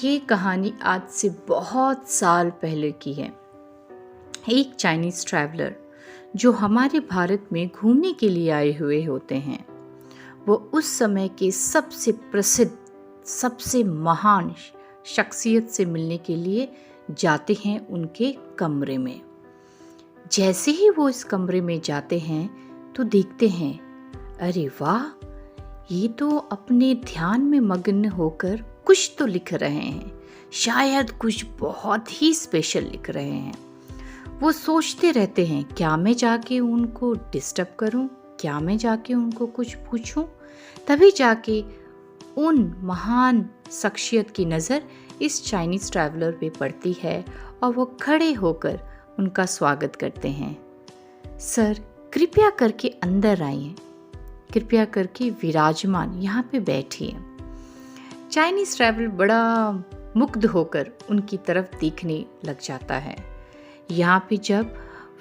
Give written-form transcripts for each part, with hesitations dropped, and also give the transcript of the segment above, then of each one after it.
ये कहानी आज से बहुत साल पहले की है। एक चाइनीज़ ट्रैवलर जो हमारे भारत में घूमने के लिए आए हुए होते हैं, वो उस समय के सबसे प्रसिद्ध, सबसे महान शख्सियत से मिलने के लिए जाते हैं उनके कमरे में। जैसे ही वो इस कमरे में जाते हैं तो देखते हैं, अरे वाह, ये तो अपने ध्यान में मग्न होकर कुछ तो लिख रहे हैं, शायद कुछ बहुत ही स्पेशल लिख रहे हैं। वो सोचते रहते हैं, क्या मैं जाके उनको डिस्टर्ब करूं, क्या मैं जाके उनको कुछ पूछूं। तभी जाके उन महान शख्सियत की नज़र इस चाइनीज़ ट्रैवलर पे पड़ती है और वो खड़े होकर उनका स्वागत करते हैं। सर, कृपया करके अंदर आइए, कृपया करके विराजमान यहाँ पे बैठिए। चाइनीज़ ट्रैवलर बड़ा मुग्ध होकर उनकी तरफ देखने लग जाता है। यहाँ पे जब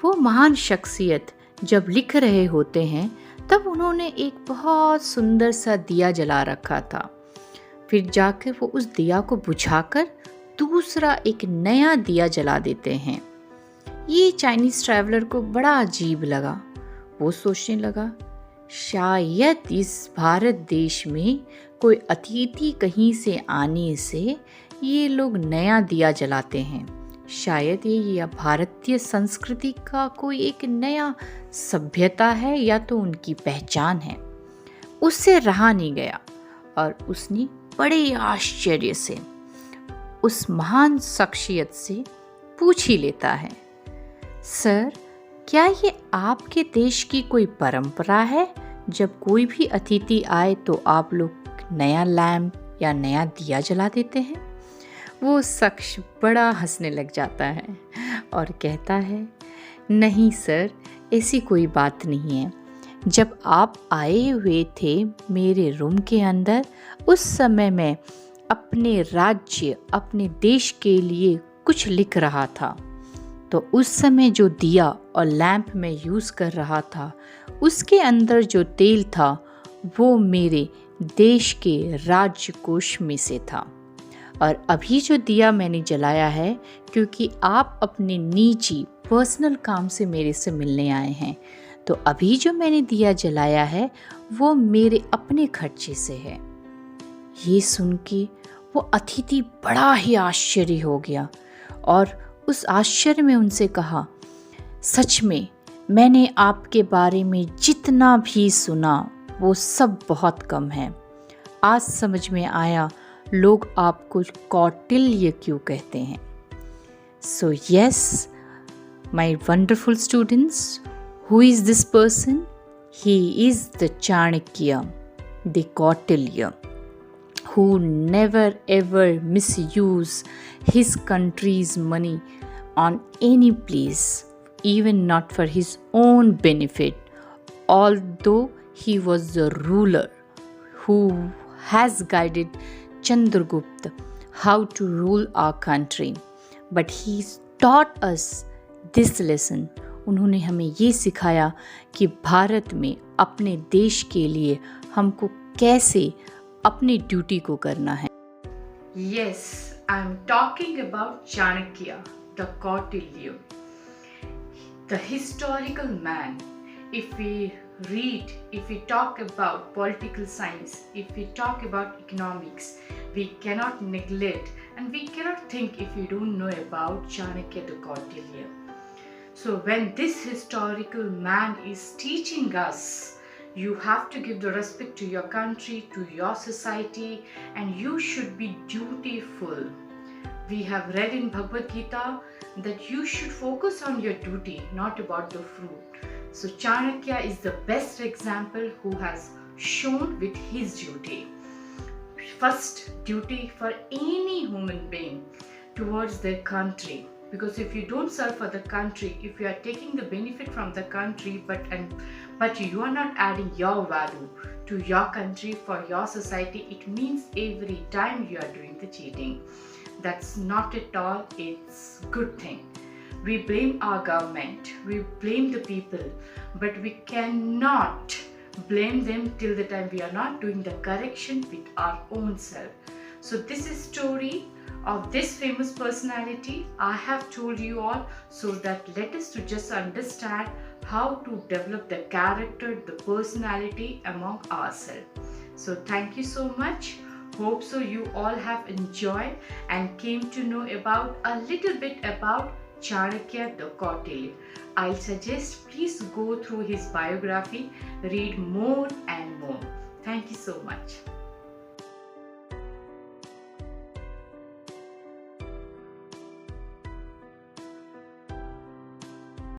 वो महान शख्सियत जब लिख रहे होते हैं तब उन्होंने एक बहुत सुंदर सा दिया जला रखा था। फिर जाकर वो उस दिया को बुझाकर दूसरा एक नया दिया जला देते हैं। ये चाइनीज़ ट्रैवलर को बड़ा अजीब लगा। वो सोचने लगा, शायद इस भारत देश में कोई अतिथि कहीं से आने से ये लोग नया दिया जलाते हैं। शायद ये भारतीय संस्कृति का कोई एक नया सभ्यता है या तो उनकी पहचान है। उससे रहा नहीं गया और उसने बड़े आश्चर्य से उस महान शख्सियत से पूछ ही लेता है, सर, क्या ये आपके देश की कोई परंपरा है, जब कोई भी अतिथि आए तो आप लोग नया लैम्प या नया दिया जला देते हैं? वो शख्स बड़ा हंसने लग जाता है और कहता है, नहीं सर, ऐसी कोई बात नहीं है। जब आप आए हुए थे मेरे रूम के अंदर, उस समय मैं अपने राज्य, अपने देश के लिए कुछ लिख रहा था। तो उस समय जो दिया और लैंप मैं यूज़ कर रहा था, उसके अंदर जो तेल था वो मेरे देश के राज्य कोष में से था। और अभी जो दिया मैंने जलाया है, क्योंकि आप अपने निजी पर्सनल काम से मेरे से मिलने आए हैं, तो अभी जो मैंने दिया जलाया है वो मेरे अपने खर्चे से है। ये सुन के वो अतिथि बड़ा ही आश्चर्य हो गया और उस आश्चर्य में उनसे कहा, सच में मैंने आपके बारे में जितना भी सुना वो सब बहुत कम है। आज समझ में आया लोग आपको कौटिल्य क्यों कहते हैं। So yes, my wonderful students, who is this person? He is the Chanakya, the Kautilya, who never ever misuse his country's money on any place, even not for his own benefit, although he was the ruler who has guided Chandragupta how to rule our country. But he taught us this lesson. उन्होंने हमें ये सिखाया कि भारत में अपने देश के लिए हमको कैसे अपनी ड्यूटी को करना है। Yes, I am talking about Chanakya, the Kautilya, the historical man. If we read, if we talk about political science, if we talk about economics, we cannot neglect and we cannot think if we don't know about Chanakya the Kautilya. So when this historical man is teaching us, you have to give the respect to your country, to your society, and you should be dutiful. We have read in Bhagavad Gita that you should focus on your duty, not about the fruit. So Chanakya is the best example who has shown with his duty. First duty for any human being towards their country. Because if you don't serve for the country, if you are taking the benefit from the country, but you are not adding your value to your country, for your society, it means every time you are doing the cheating. That's not at all it's good thing. We blame our government, we blame the people, but we cannot blame them till the time we are not doing the correction with our own self. So this is story of this famous personality I have told you all, so that let us to just understand how to develop the character, the personality among ourselves. So thank you so much. Hope so you all have enjoyed and came to know about a little bit about Chanakya the Kautilya. I'll suggest please go through his biography, read more and more. Thank you so much.